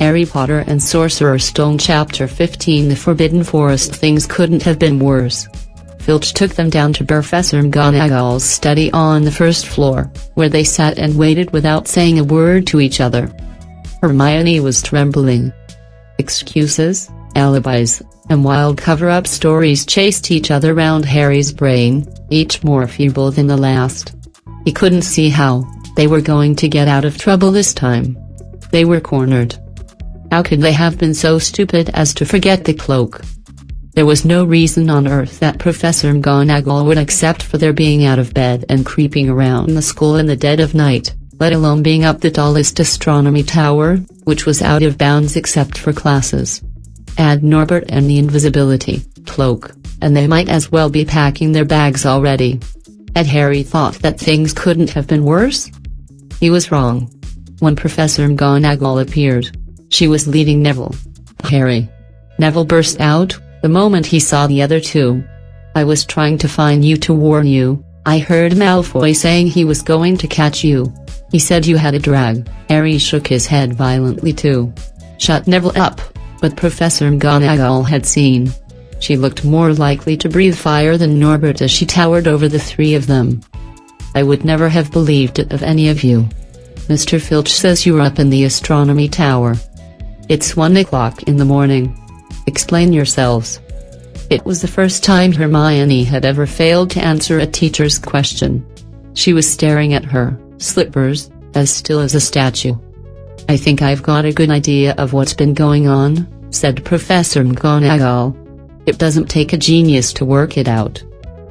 Harry Potter and Sorcerer Stone Chapter 15 The Forbidden Forest. Things couldn't have been worse. Filch took them down to Professor McGonagall's study on the first floor, where they sat and waited without saying a word to each other. Hermione was trembling. Excuses, alibis, and wild cover-up stories chased each other round Harry's brain, each more feeble than the last. He couldn't see how they were going to get out of trouble this time. They were cornered. How could they have been so stupid as to forget the cloak? There was no reason on earth that Professor McGonagall would accept for their being out of bed and creeping around the school in the dead of night, let alone being up the tallest astronomy tower, which was out of bounds except for classes. Add Norbert and the invisibility cloak, and they might as well be packing their bags already. Had Harry thought that things couldn't have been worse? He was wrong. When Professor McGonagall appeared, she was leading Neville. "Harry!" Neville burst out, the moment he saw the other two. "I was trying to find you to warn you. I heard Malfoy saying he was going to catch you. He said you had a drag." Harry shook his head violently too. "Shut Neville up," but Professor McGonagall had seen. She looked more likely to breathe fire than Norbert as she towered over the three of them. "I would never have believed it of any of you. Mr. Filch says you were up in the astronomy tower. It's 1 o'clock in the morning. Explain yourselves." It was the first time Hermione had ever failed to answer a teacher's question. She was staring at her slippers, as still as a statue. "I think I've got a good idea of what's been going on," said Professor McGonagall. "It doesn't take a genius to work it out.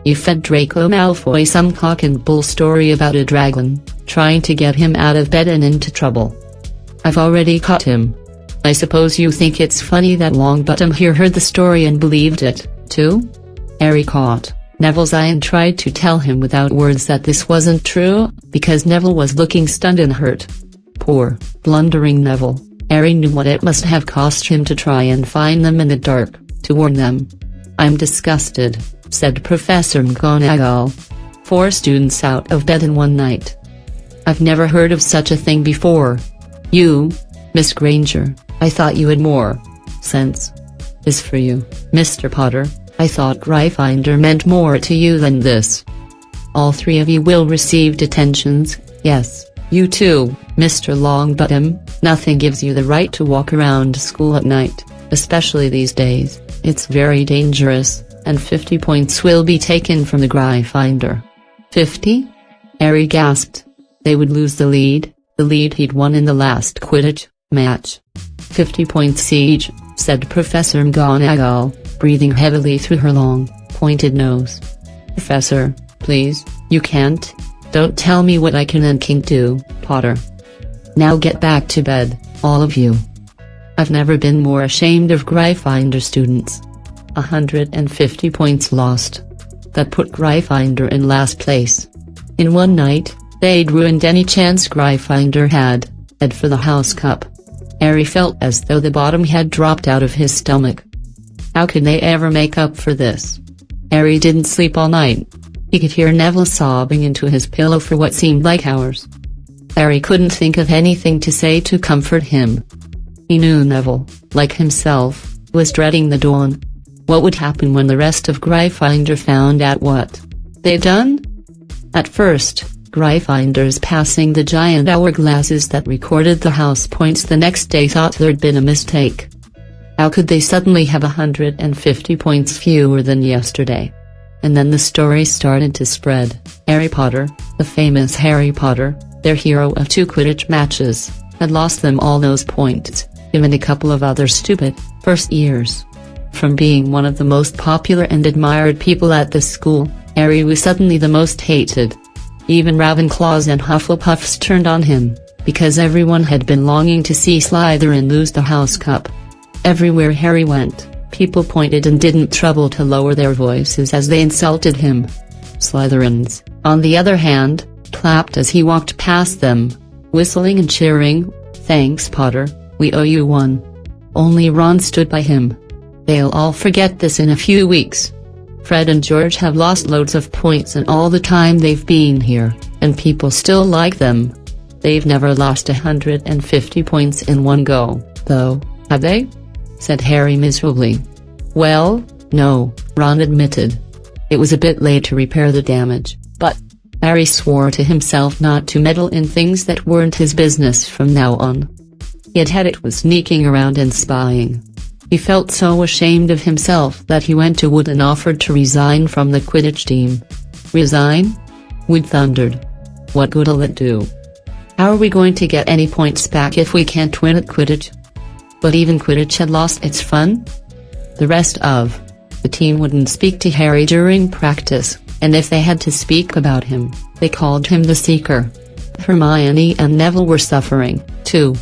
You fed Draco Malfoy some cock and bull story about a dragon, trying to get him out of bed and into trouble. I've already caught him. I suppose you think it's funny that Longbottom here heard the story and believed it, too?" Harry caught Neville's eye and tried to tell him without words that this wasn't true, because Neville was looking stunned and hurt. Poor, blundering Neville. Harry knew what it must have cost him to try and find them in the dark, to warn them. "I'm disgusted," said Professor McGonagall. 4 students out of bed in one night. I've never heard of such a thing before. You, Miss Granger, I thought you had more sense. This for you, Mr. Potter, I thought Gryffindor meant more to you than this. All 3 of you will receive detentions, yes, you too, Mr. Longbottom. Nothing gives you the right to walk around school at night, especially these days. It's very dangerous, and 50 points will be taken from the Gryffindor." 50? Harry gasped. They would lose the lead he'd won in the last Quidditch match. 50 points each, said Professor McGonagall, breathing heavily through her long, pointed nose. "Professor, please, you can't. Don't tell me what I can and can't do, Potter. Now get back to bed, all of you. I've never been more ashamed of Gryffindor students. 150 points lost. That put Gryffindor in last place. In one night, they'd ruined any chance Gryffindor had for the House Cup." Harry felt as though the bottom had dropped out of his stomach. How could they ever make up for this? Harry didn't sleep all night. He could hear Neville sobbing into his pillow for what seemed like hours. Harry couldn't think of anything to say to comfort him. He knew Neville, like himself, was dreading the dawn. What would happen when the rest of Gryffindor found out what they'd done? At first, Gryffindors passing the giant hourglasses that recorded the house points the next day thought there'd been a mistake. How could they suddenly have 150 points fewer than yesterday? And then the story started to spread. Harry Potter, the famous Harry Potter, their hero of 2 Quidditch matches, had lost them all those points, him and a couple of other stupid first years. From being one of the most popular and admired people at the school, Harry was suddenly the most hated. Even Ravenclaws and Hufflepuffs turned on him, because everyone had been longing to see Slytherin lose the House Cup. Everywhere Harry went, people pointed and didn't trouble to lower their voices as they insulted him. Slytherins, on the other hand, clapped as he walked past them, whistling and cheering. "Thanks, Potter, we owe you one." Only Ron stood by him. "They'll all forget this in a few weeks. Fred and George have lost loads of points in all the time they've been here, and people still like them. They've never lost 150 points in one go. though, have they?" said Harry miserably. "Well, no," Ron admitted. "It was a bit late to repair the damage, but—" Harry swore to himself not to meddle in things that weren't his business from now on. He had had it with sneaking around and spying. He felt so ashamed of himself that he went to Wood and offered to resign from the Quidditch team. "Resign?" Wood thundered. "What good'll it do? How are we going to get any points back if we can't win at Quidditch?" But even Quidditch had lost its fun. The rest of the team wouldn't speak to Harry during practice, and if they had to speak about him, they called him the Seeker. Hermione and Neville were suffering, too.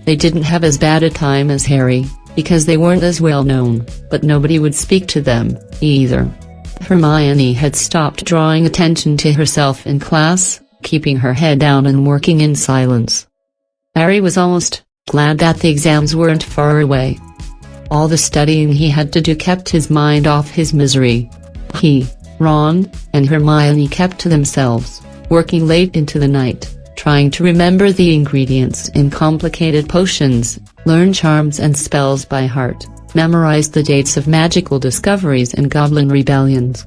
They didn't have as bad a time as Harry, because they weren't as well known, but nobody would speak to them, either. Hermione had stopped drawing attention to herself in class, keeping her head down and working in silence. Harry was almost glad that the exams weren't far away. All the studying he had to do kept his mind off his misery. He, Ron, and Hermione kept to themselves, working late into the night, trying to remember the ingredients in complicated potions, learn charms and spells by heart, memorize the dates of magical discoveries and goblin rebellions.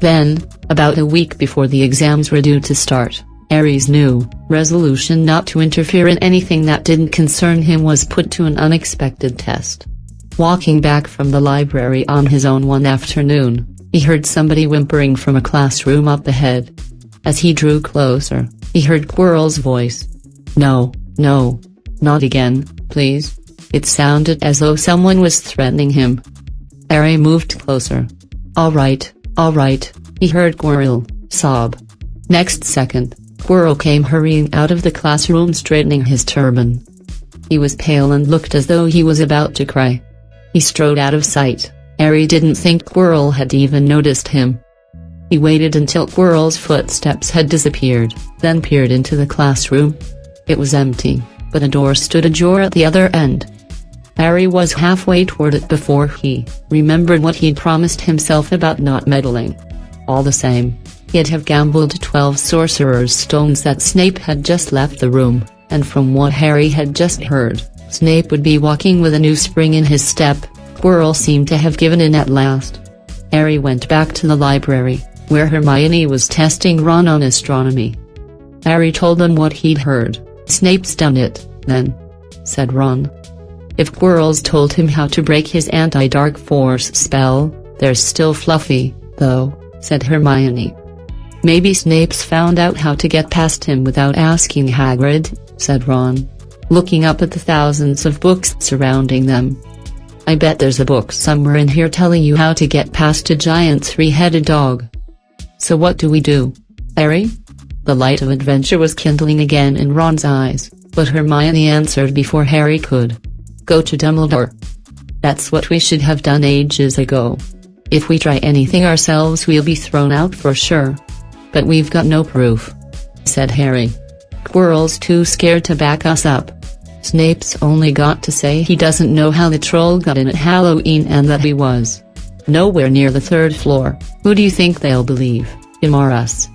Then, about a week before the exams were due to start, Harry's new resolution not to interfere in anything that didn't concern him was put to an unexpected test. Walking back from the library on his own one afternoon, he heard somebody whimpering from a classroom up ahead. As he drew closer, he heard Quirrell's voice. "No, no. Not again, please." It sounded as though someone was threatening him. Harry moved closer. All right," he heard Quirrell sob. Next second, Quirrell came hurrying out of the classroom straightening his turban. He was pale and looked as though he was about to cry. He strode out of sight. Harry didn't think Quirrell had even noticed him. He waited until Quirrell's footsteps had disappeared, then peered into the classroom. It was empty, but a door stood ajar at the other end. Harry was halfway toward it before he remembered what he'd promised himself about not meddling. All the same, he'd have gambled 12 Sorcerer's Stones that Snape had just left the room, and from what Harry had just heard, Snape would be walking with a new spring in his step. Quirrell seemed to have given in at last. Harry went back to the library, where Hermione was testing Ron on astronomy. Harry told them what he'd heard. "Snape's done it, then," said Ron. "If Quirrell's told him how to break his anti-dark force spell, there's still Fluffy, though," said Hermione. "Maybe Snape's found out how to get past him without asking Hagrid," said Ron, looking up at the thousands of books surrounding them. "I bet there's a book somewhere in here telling you how to get past a giant three-headed dog. So what do we do, Harry?" The light of adventure was kindling again in Ron's eyes, but Hermione answered before Harry could. "Go to Dumbledore. That's what we should have done ages ago. If we try anything ourselves we'll be thrown out for sure. But we've got no proof," said Harry. "Quirrell's too scared to back us up. Snape's only got to say he doesn't know how the troll got in at Halloween and that he was nowhere near the 3rd floor. Who do you think they'll believe, him or us?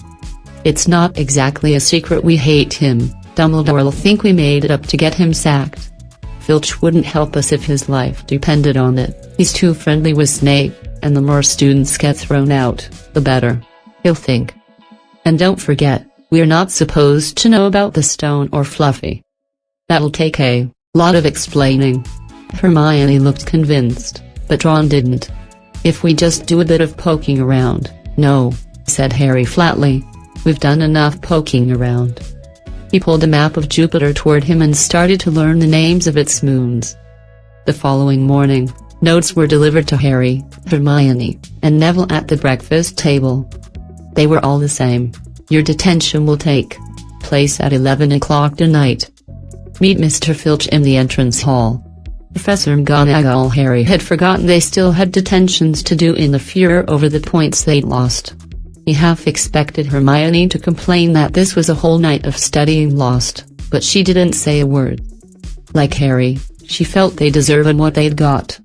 It's not exactly a secret we hate him. Dumbledore'll think we made it up to get him sacked. Filch wouldn't help us if his life depended on it. He's too friendly with Snape, and the more students get thrown out, the better, he'll think. And don't forget, we're not supposed to know about the stone or Fluffy. That'll take a lot of explaining." Hermione looked convinced, but Ron didn't. "If we just do a bit of poking around." "No," said Harry flatly. "We've done enough poking around." He pulled a map of Jupiter toward him and started to learn the names of its moons. The following morning, notes were delivered to Harry, Hermione, and Neville at the breakfast table. They were all the same. "Your detention will take place at 11 o'clock tonight. Meet Mr. Filch in the entrance hall." Professor McGonagall. Harry had forgotten they still had detentions to do in the furor over the points they'd lost. He half expected Hermione to complain that this was a whole night of studying lost, but she didn't say a word. Like Harry, she felt they deserved what they'd got.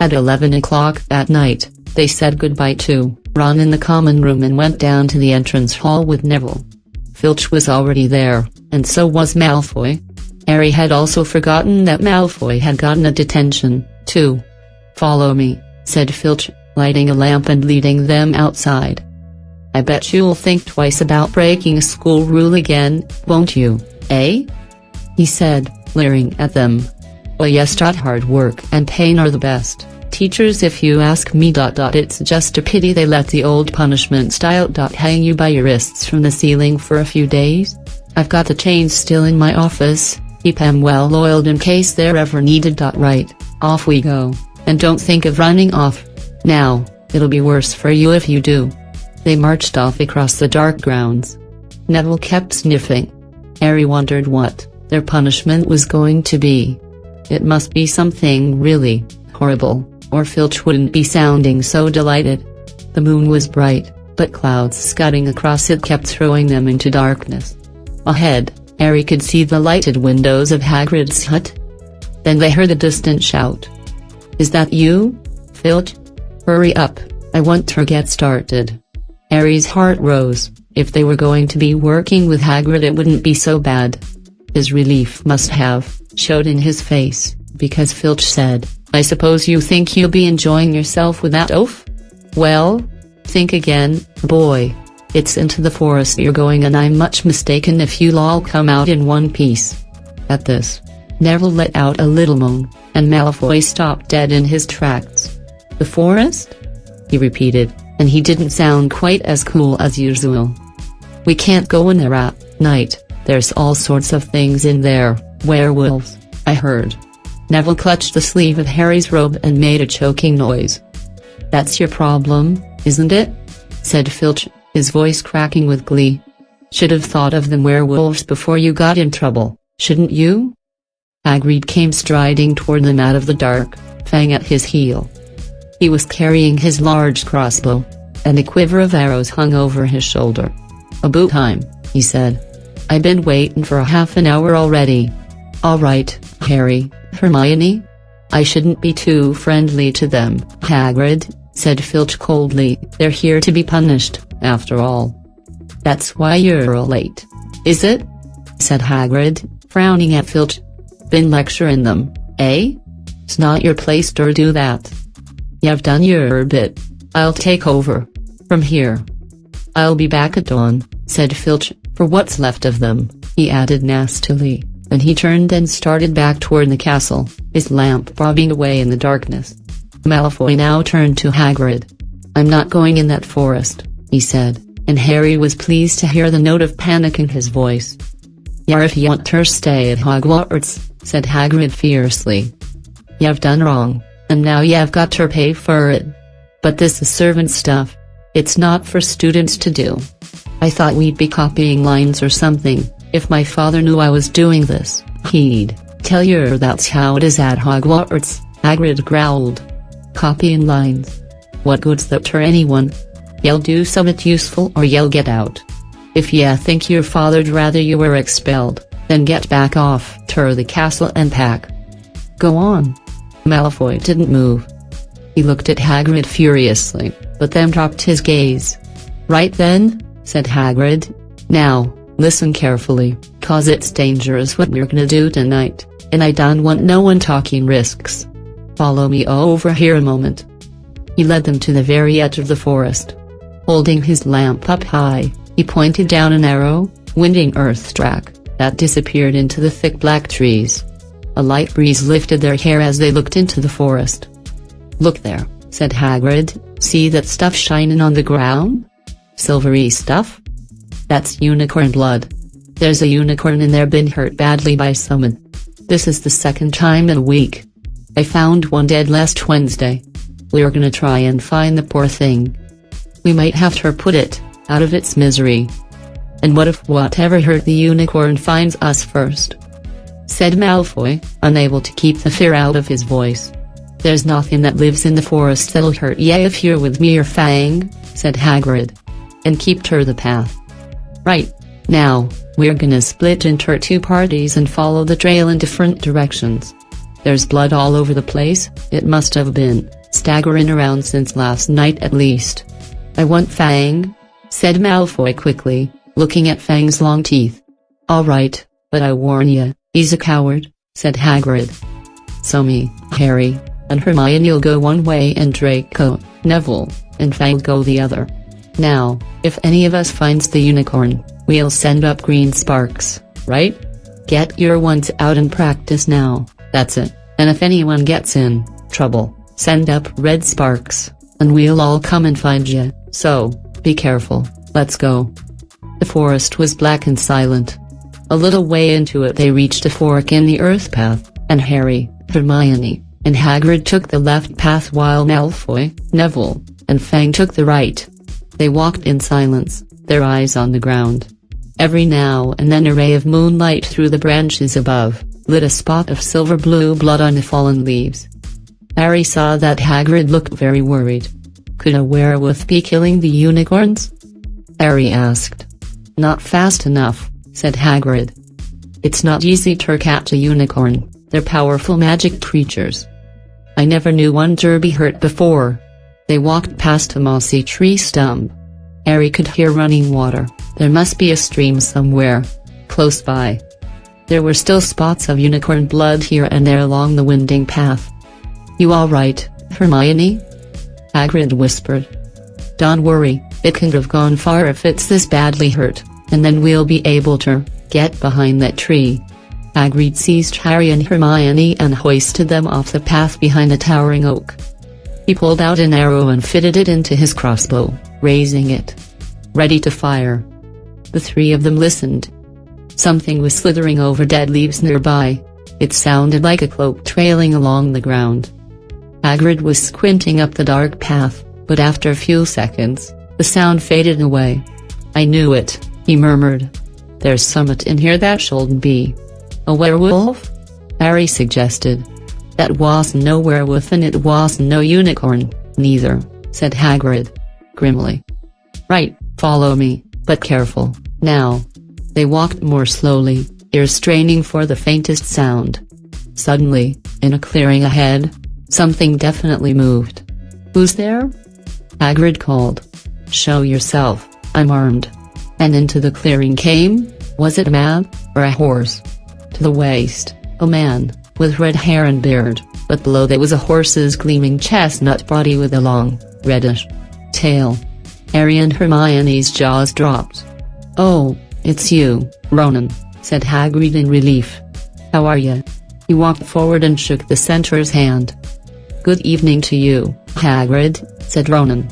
At 11 o'clock that night, they said goodbye to Ron in the common room and went down to the entrance hall with Neville. Filch was already there, and so was Malfoy. Harry had also forgotten that Malfoy had gotten a detention, too. "Follow me," said Filch, lighting a lamp and leading them outside. "I bet you'll think twice about breaking a school rule again, won't you, eh?" he said, leering at them. "Oh yes, hard work and pain are the best teachers if you ask me. It's just a pity they let the old punishment style hang you by your wrists from the ceiling for a few days. I've got the chains still in my office, keep 'em well oiled in case they're ever needed. Right, off we go, and don't think of running off. Now, it'll be worse for you if you do." They marched off across the dark grounds. Neville kept sniffing. Harry wondered what their punishment was going to be. It must be something really horrible, or Filch wouldn't be sounding so delighted. The moon was bright, but clouds scudding across it kept throwing them into darkness. Ahead, Harry could see the lighted windows of Hagrid's hut. Then they heard a distant shout. "Is that you, Filch? Hurry up, I want to get started." Harry's heart rose. If they were going to be working with Hagrid, it wouldn't be so bad. His relief must have showed in his face, because Filch said, "I suppose you think you'll be enjoying yourself with that oaf? Well, think again, boy. It's into the forest you're going, and I'm much mistaken if you'll all come out in one piece." At this, Neville let out a little moan, and Malfoy stopped dead in his tracks. "The forest?" he repeated, and he didn't sound quite as cool as usual. "We can't go in there at night, there's all sorts of things in there, werewolves, I heard." Neville clutched the sleeve of Harry's robe and made a choking noise. "That's your problem, isn't it?" said Filch, his voice cracking with glee. "Should have thought of them werewolves before you got in trouble, shouldn't you?" Hagrid came striding toward them out of the dark, Fang at his heel. He was carrying his large crossbow, and a quiver of arrows hung over his shoulder. "About time," he said. "I've been waiting for a half an hour already." "All right, Harry, Hermione. I shouldn't be too friendly to them, Hagrid," said Filch coldly. "They're here to be punished, after all." "That's why you're late, is it?" said Hagrid, frowning at Filch. "Been lecturing them, eh? It's not your place to do that. You've done your bit. I'll take over from here." "I'll be back at dawn," said Filch, "for what's left of them," he added nastily, and he turned and started back toward the castle, his lamp bobbing away in the darkness. Malfoy now turned to Hagrid. "I'm not going in that forest," he said, and Harry was pleased to hear the note of panic in his voice. "Yeah, if you want to stay at Hogwarts," said Hagrid fiercely. "You've done wrong, and now you've got to pay for it. But this is servant stuff. It's not for students to do. I thought we'd be copying lines or something. If my father knew I was doing this, he'd tell you that's how it is at Hogwarts," Hagrid growled. "Copying lines? What good's that to anyone? You'll do something useful or you'll get out. If you think your father'd rather you were expelled, then get back off to the castle and pack. Go on." Malfoy didn't move. He looked at Hagrid furiously, but then dropped his gaze. "Right then," said Hagrid. "Now, listen carefully, 'cause it's dangerous what we're gonna do tonight, and I don't want no one talking risks. Follow me over here a moment." He led them to the very edge of the forest. Holding his lamp up high, he pointed down an arrow, winding earth track, that disappeared into the thick black trees. A light breeze lifted their hair as they looked into the forest. "Look there," said Hagrid, "see that stuff shining on the ground? Silvery stuff? That's unicorn blood. There's a unicorn in there been hurt badly by someone. This is the second time in a week. I found one dead last Wednesday. We're gonna try and find the poor thing. We might have to put it out of its misery. And what if whatever hurt the unicorn finds us first?" said Malfoy, unable to keep the fear out of his voice. "There's nothing that lives in the forest that'll hurt ya if you're with me or Fang," said Hagrid. "And keep to the path. Right, now, we're gonna split into 2 parties and follow the trail in different directions. There's blood all over the place, it must have been staggering around since last night at least. I want Fang," said Malfoy quickly, looking at Fang's long teeth. "All right, but I warn ya, He's a coward, said Hagrid. So me, Harry, and Hermione'll go one way and Draco, Neville, and Fang go the other. Now, if any of us finds the unicorn, we'll send up green sparks, right? Get your wands out and practice now, that's it, and if anyone gets in trouble, send up red sparks, and we'll all come and find you, so, be careful, let's go. The forest was black and silent. A little way into it they reached a fork in the earth path, and Harry, Hermione, and Hagrid took the left path while Malfoy, Neville, and Fang took the right. They walked in silence, their eyes on the ground. Every now and then a ray of moonlight through the branches above lit a spot of silver blue blood on the fallen leaves. Harry saw that Hagrid looked very worried. Could a werewolf be killing the unicorns? Harry asked. Not fast enough, said Hagrid. It's not easy to catch a unicorn, they're powerful magic creatures. I never knew one to be hurt before. They walked past a mossy tree stump. Harry could hear running water. There must be a stream somewhere close by. There were still spots of unicorn blood here and there along the winding path. You all right, Hermione? Hagrid whispered. Don't worry, it couldn't have gone far if it's this badly hurt, and then we'll be able to get behind that tree. Hagrid seized Harry and Hermione and hoisted them off the path behind a towering oak. He pulled out an arrow and fitted it into his crossbow, raising it. Ready to fire. The three of them listened. Something was slithering over dead leaves nearby. It sounded like a cloak trailing along the ground. Hagrid was squinting up the dark path, but after a few seconds, the sound faded away. I knew it, he murmured. There's something in here that shouldn't be. A werewolf? Harry suggested. That wasn't no werewolf and it wasn't no unicorn, neither, said Hagrid, grimly. Right, follow me, but careful, now. They walked more slowly, ears straining for the faintest sound. Suddenly, in a clearing ahead, something definitely moved. Who's there? Hagrid called. Show yourself, I'm armed. And into the clearing came, was it a man, or a horse? To the waist, a man, with red hair and beard, but below there was a horse's gleaming chestnut body with a long, reddish tail. Harry and Hermione's jaws dropped. Oh, it's you, Ronan, said Hagrid in relief. How are you? He walked forward and shook the centaur's hand. Good evening to you, Hagrid, said Ronan.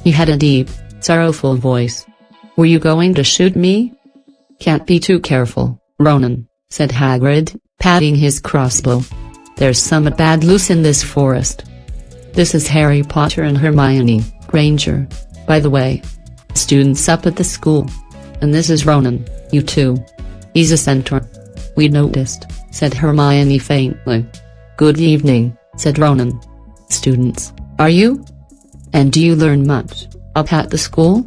He had a deep, sorrowful voice. Were you going to shoot me? Can't be too careful, Ronan, said Hagrid, patting his crossbow. There's some bad loose in this forest. This is Harry Potter and Hermione Granger, by the way. Students up at the school. And this is Ronan, you two. He's a centaur. We noticed, said Hermione faintly. Good evening, said Ronan. Students, are you? And do you learn much up at the school?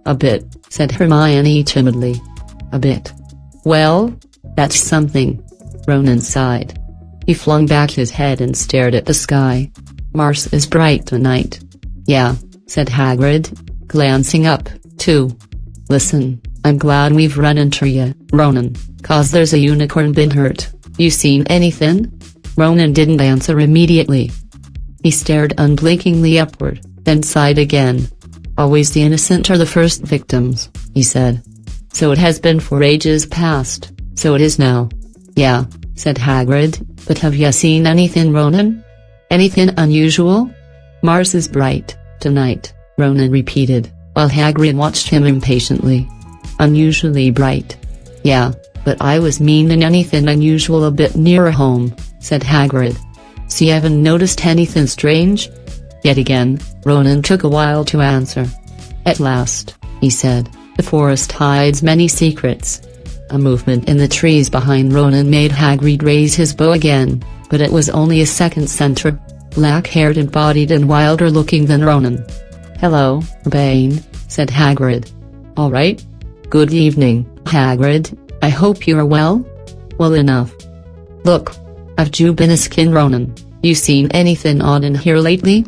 A bit, said Hermione timidly. A bit. Well, that's something. Ronan sighed. He flung back his head and stared at the sky. Mars is bright tonight. Yeah, said Hagrid, glancing up, too. Listen, I'm glad we've run into you, Ronan, 'cause there's a unicorn been hurt. You seen anything? Ronan didn't answer immediately. He stared unblinkingly upward, then sighed again. Always the innocent are the first victims, he said. So it has been for ages past, so it is now. Yeah, said Hagrid, but have you seen anything, Ronan? Anything unusual? Mars is bright tonight, Ronan repeated, while Hagrid watched him impatiently. Unusually bright. Yeah, but I was meaning anything unusual a bit nearer home, said Hagrid. So you haven't noticed anything strange? Yet again, Ronan took a while to answer. At last, he said, the forest hides many secrets. A movement in the trees behind Ronan made Hagrid raise his bow again, but it was only a second centaur, black-haired and bodied and wilder looking than Ronan. Hello, Bane, said Hagrid. All right. Good evening, Hagrid, I hope you're well? Well enough. Look, I've been a skin, Ronan. You seen anything odd in here lately?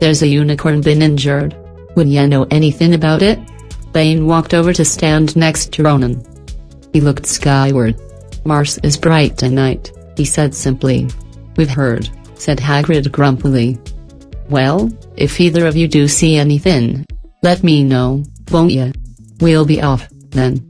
There's a unicorn been injured. Would ya know anything about it? Bane walked over to stand next to Ronan. He looked skyward. "Mars is bright tonight," he said simply. "We've heard," said Hagrid grumpily. "Well, if either of you do see anything, let me know, won't ya? We'll be off, then."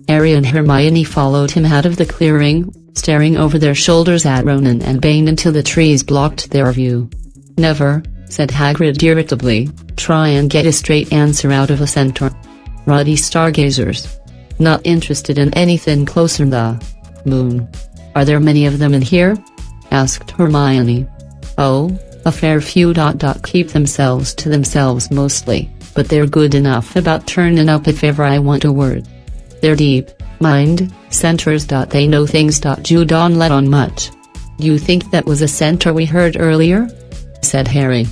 Harry and Hermione followed him out of the clearing, staring over their shoulders at Ronan and Bane until the trees blocked their view. "Never," said Hagrid irritably, "try and get a straight answer out of a centaur. Ruddy stargazers. Not interested in anything closer than the moon." "Are there many of them in here?" asked Hermione. "Oh, a fair few. Keep themselves to themselves mostly, but they're good enough about turning up if ever I want a word. They're deep, mind, centaurs. They know things. You don't let on much." "You think that was a centaur we heard earlier?" said Harry.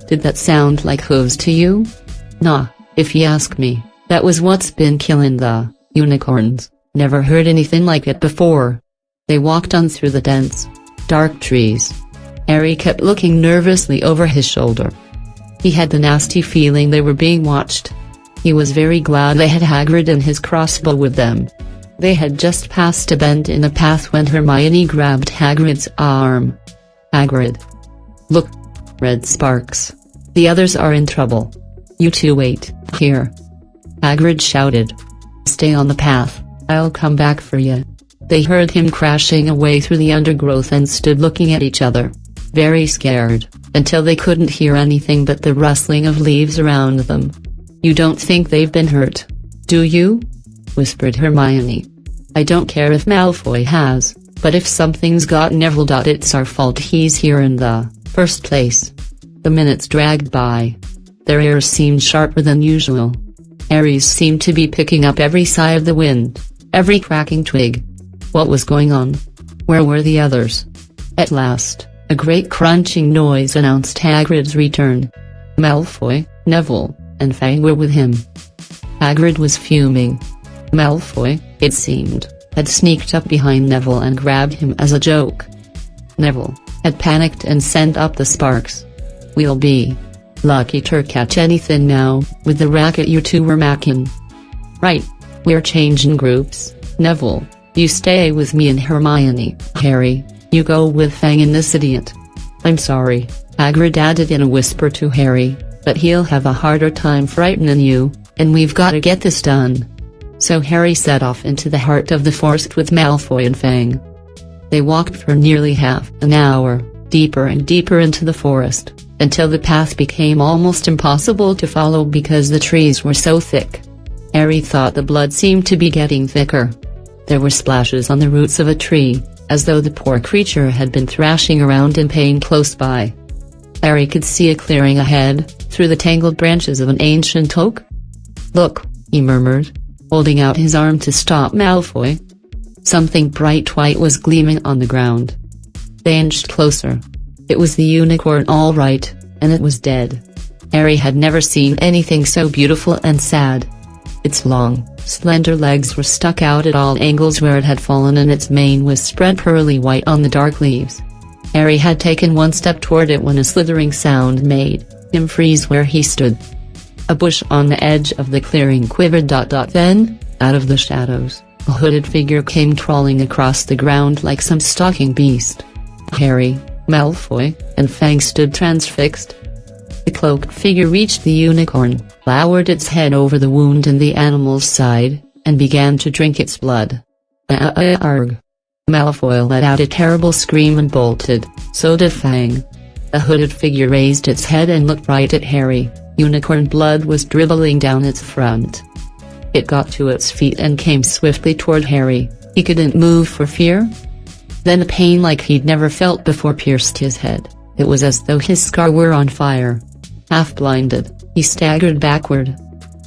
"Did that sound like hooves to you?" "Nah, if you ask me, that was what's been killing the unicorns. Never heard anything like it before." They walked on through the dense, dark trees. Harry kept looking nervously over his shoulder. He had the nasty feeling they were being watched. He was very glad they had Hagrid and his crossbow with them. They had just passed a bend in the path when Hermione grabbed Hagrid's arm. "Hagrid! Look! Red sparks! The others are in trouble. You two wait here," Hagrid shouted. "Stay on the path, I'll come back for you." They heard him crashing away through the undergrowth and stood looking at each other, very scared, until they couldn't hear anything but the rustling of leaves around them. "You don't think they've been hurt, do you?" whispered Hermione. "I don't care if Malfoy has, but if something's got Neville. It's our fault he's here in the first place." The minutes dragged by. Their ears seemed sharper than usual. Harry's seemed to be picking up every sigh of the wind, every cracking twig. What was going on? Where were the others? At last, a great crunching noise announced Hagrid's return. Malfoy, Neville, and Fang were with him. Hagrid was fuming. Malfoy, it seemed, had sneaked up behind Neville and grabbed him as a joke. Neville had panicked and sent up the sparks. "We'll be lucky to catch anything now, with the racket you two were macking." "Right, we're changing groups. Neville, you stay with me and Hermione. Harry, you go with Fang and this idiot." "I'm sorry," Hagrid added in a whisper to Harry, "but he'll have a harder time frightening you, and we've got to get this done." So Harry set off into the heart of the forest with Malfoy and Fang. They walked for nearly half an hour, deeper and deeper into the forest, until the path became almost impossible to follow because the trees were so thick. Harry thought the blood seemed to be getting thicker. There were splashes on the roots of a tree, as though the poor creature had been thrashing around in pain close by. Harry could see a clearing ahead, through the tangled branches of an ancient oak. "Look," he murmured, holding out his arm to stop Malfoy. Something bright white was gleaming on the ground. They inched closer. It was the unicorn all right, and it was dead. Harry had never seen anything so beautiful and sad. Its long, slender legs were stuck out at all angles where it had fallen, and its mane was spread pearly white on the dark leaves. Harry had taken one step toward it when a slithering sound made him freeze where he stood. A bush on the edge of the clearing quivered. Then, out of the shadows, a hooded figure came crawling across the ground like some stalking beast. Harry, Malfoy, and Fang stood transfixed. The cloaked figure reached the unicorn, lowered its head over the wound in the animal's side, and began to drink its blood. Arg! Malfoy let out a terrible scream and bolted, so did Fang. The hooded figure raised its head and looked right at Harry. Unicorn blood was dribbling down its front. It got to its feet and came swiftly toward Harry. He couldn't move for fear. Then a pain like he'd never felt before pierced his head. It was as though his scar were on fire. Half blinded, he staggered backward.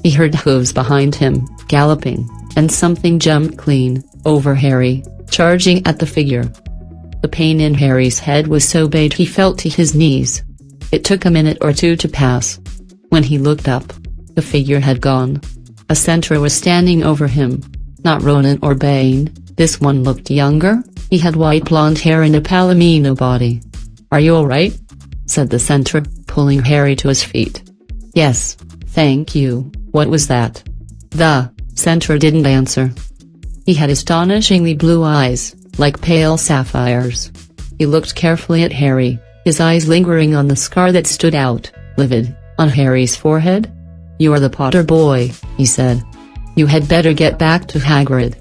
He heard hooves behind him, galloping, and something jumped clean over Harry, charging at the figure. The pain in Harry's head was so bad he fell to his knees. It took a minute or two to pass. When he looked up, the figure had gone. A centaur was standing over him. Not Ronan or Bane, this one looked younger. He had white blonde hair and a palomino body. "Are you alright?" said the centaur, pulling Harry to his feet. "Yes, thank you. What was that?" The centaur didn't answer. He had astonishingly blue eyes, like pale sapphires. He looked carefully at Harry, his eyes lingering on the scar that stood out, livid, on Harry's forehead. "You are the Potter boy," he said. "You had better get back to Hagrid.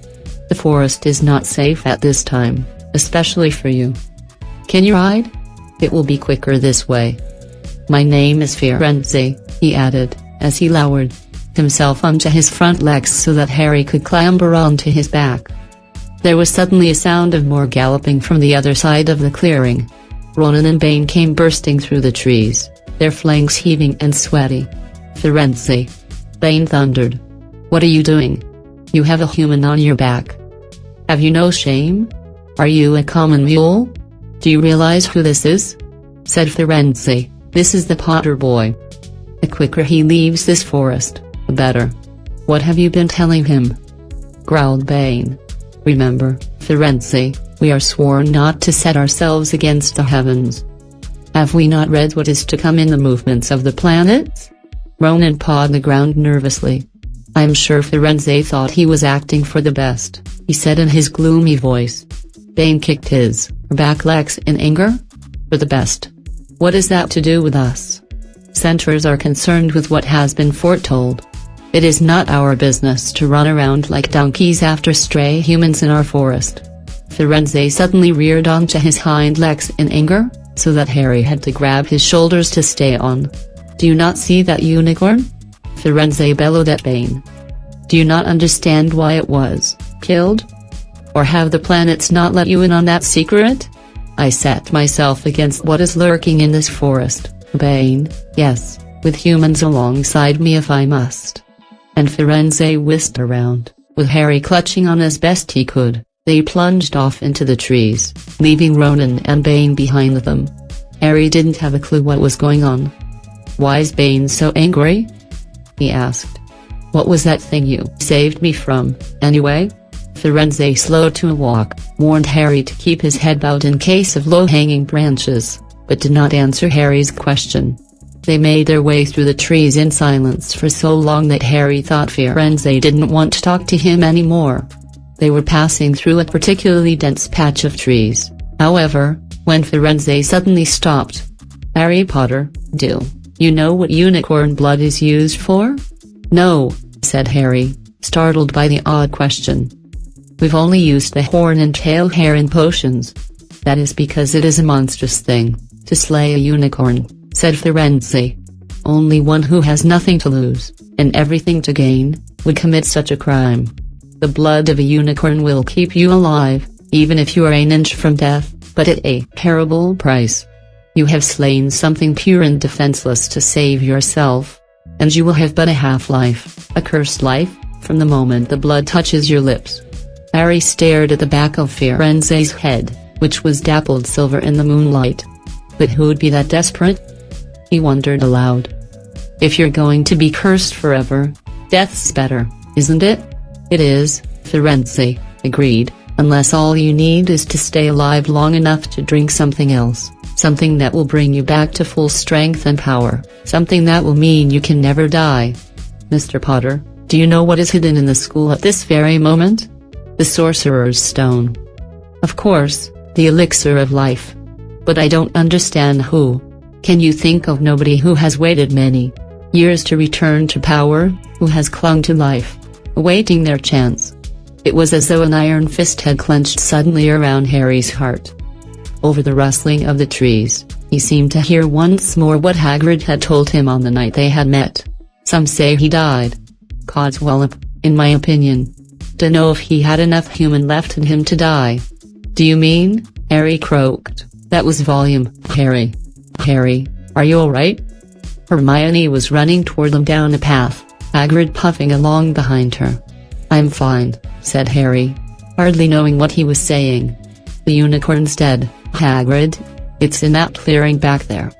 The forest is not safe at this time, especially for you. Can you ride? It will be quicker this way. My name is Firenze," he added, as he lowered himself onto his front legs so that Harry could clamber onto his back. There was suddenly a sound of more galloping from the other side of the clearing. Ronan and Bane came bursting through the trees, their flanks heaving and sweaty. "Firenze!" Bane thundered. "What are you doing? You have a human on your back. Have you no shame? Are you a common mule? Do you realize who this is?" said Firenze. "This is the Potter boy. The quicker he leaves this forest, the better." "What have you been telling him?" growled Bane. "Remember, Firenze, we are sworn not to set ourselves against the heavens. Have we not read what is to come in the movements of the planets?" Ronan pawed the ground nervously. "I'm sure Firenze thought he was acting for the best," he said in his gloomy voice. Bane kicked his back legs in anger. "For the best? What is that to do with us? Centaurs are concerned with what has been foretold. It is not our business to run around like donkeys after stray humans in our forest." Firenze suddenly reared onto his hind legs in anger, so that Harry had to grab his shoulders to stay on. "Do you not see that unicorn?" Firenze bellowed at Bane. "Do you not understand why it was killed? Or have the planets not let you in on that secret? I set myself against what is lurking in this forest, Bane, yes, with humans alongside me if I must." And Firenze whisked around, with Harry clutching on as best he could. They plunged off into the trees, leaving Ronan and Bane behind them. Harry didn't have a clue what was going on. "Why is Bane so angry?" he asked. "What was that thing you saved me from, anyway?" Firenze slowed to a walk, warned Harry to keep his head bowed in case of low-hanging branches, but did not answer Harry's question. They made their way through the trees in silence for so long that Harry thought Firenze didn't want to talk to him anymore. They were passing through a particularly dense patch of trees, however, when Firenze suddenly stopped. "Harry Potter, do you know what unicorn blood is used for?" "No," said Harry, startled by the odd question. "We've only used the horn and tail hair in potions." "That is because it is a monstrous thing to slay a unicorn," said Firenze. "Only one who has nothing to lose, and everything to gain, would commit such a crime. The blood of a unicorn will keep you alive, even if you are an inch from death, but at a terrible price. You have slain something pure and defenseless to save yourself. And you will have but a half-life, a cursed life, from the moment the blood touches your lips." Harry stared at the back of Firenze's head, which was dappled silver in the moonlight. But who'd be that desperate? He wondered aloud. "If you're going to be cursed forever, death's better, isn't it?" "It is," Firenze agreed, "unless all you need is to stay alive long enough to drink something else, something that will bring you back to full strength and power, something that will mean you can never die." "Mr. Potter, do you know what is hidden in the school at this very moment?" "The Sorcerer's Stone. Of course, the elixir of life. But I don't understand who. Can you think of nobody who has waited many years to return to power, who has clung to life, awaiting their chance?" It was as though an iron fist had clenched suddenly around Harry's heart. Over the rustling of the trees, he seemed to hear once more what Hagrid had told him on the night they had met. "Some say he died. Codswallop, in my opinion. Dunno if he had enough human left in him to die." "Do you mean?" Harry croaked. "That was volume, Harry. Harry, are you alright?" Hermione was running toward them down a path, Hagrid puffing along behind her. "I'm fine," said Harry, hardly knowing what he was saying. "The unicorn's dead, Hagrid. It's in that clearing back there."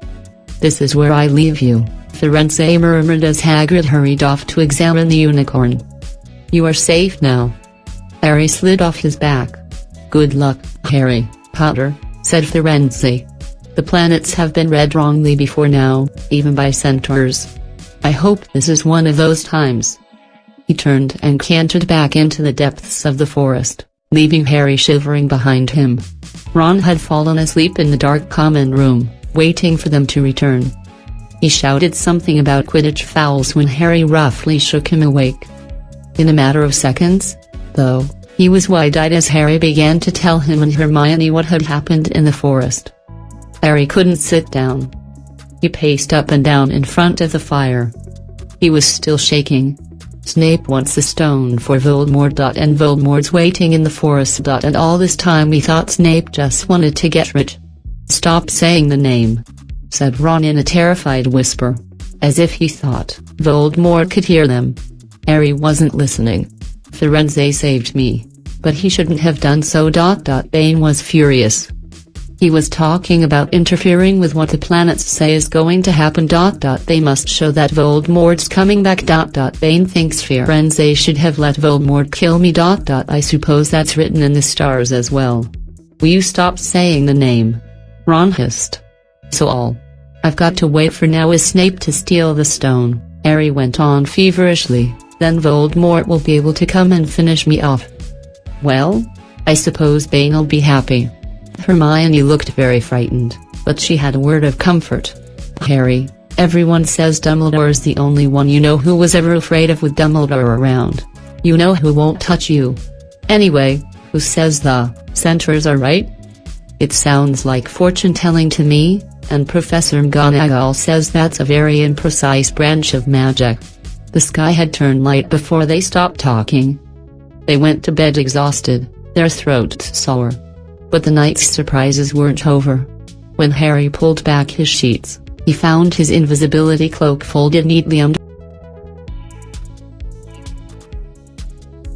"This is where I leave you," Firenze murmured as Hagrid hurried off to examine the unicorn. "You are safe now." Harry slid off his back. "Good luck, Harry Potter," said Firenze. "The planets have been read wrongly before now, even by centaurs. I hope this is one of those times." He turned and cantered back into the depths of the forest, leaving Harry shivering behind him. Ron had fallen asleep in the dark common room, waiting for them to return. He shouted something about Quidditch fouls when Harry roughly shook him awake. In a matter of seconds, though, he was wide-eyed as Harry began to tell him and Hermione what had happened in the forest. Harry couldn't sit down. He paced up and down in front of the fire. He was still shaking. Snape wants the stone for Voldemort. And Voldemort's waiting in the forest. And all this time we thought Snape just wanted to get rich. Stop saying the name, said Ron in a terrified whisper, as if he thought Voldemort could hear them. Harry wasn't listening. Firenze saved me, but he shouldn't have done so. Bane was furious. He was talking about interfering with what the planets say is going to happen. They must show that Voldemort's coming back. Bane thinks Firenze should have let Voldemort kill me. I suppose that's written in the stars as well. Will you stop saying the name? Ron hissed. So all I've got to wait for now is Snape to steal the stone, Harry went on feverishly. Then Voldemort will be able to come and finish me off. Well, I suppose Bane'll be happy. Hermione looked very frightened, but she had a word of comfort. Harry, everyone says Dumbledore's the only one you know who was ever afraid of with Dumbledore around. You know who won't touch you. Anyway, who says the centaurs are right? It sounds like fortune-telling to me, and Professor McGonagall says that's a very imprecise branch of magic. The sky had turned light before they stopped talking. They went to bed exhausted, their throats sore. But the night's surprises weren't over. When Harry pulled back his sheets, he found his invisibility cloak folded neatly under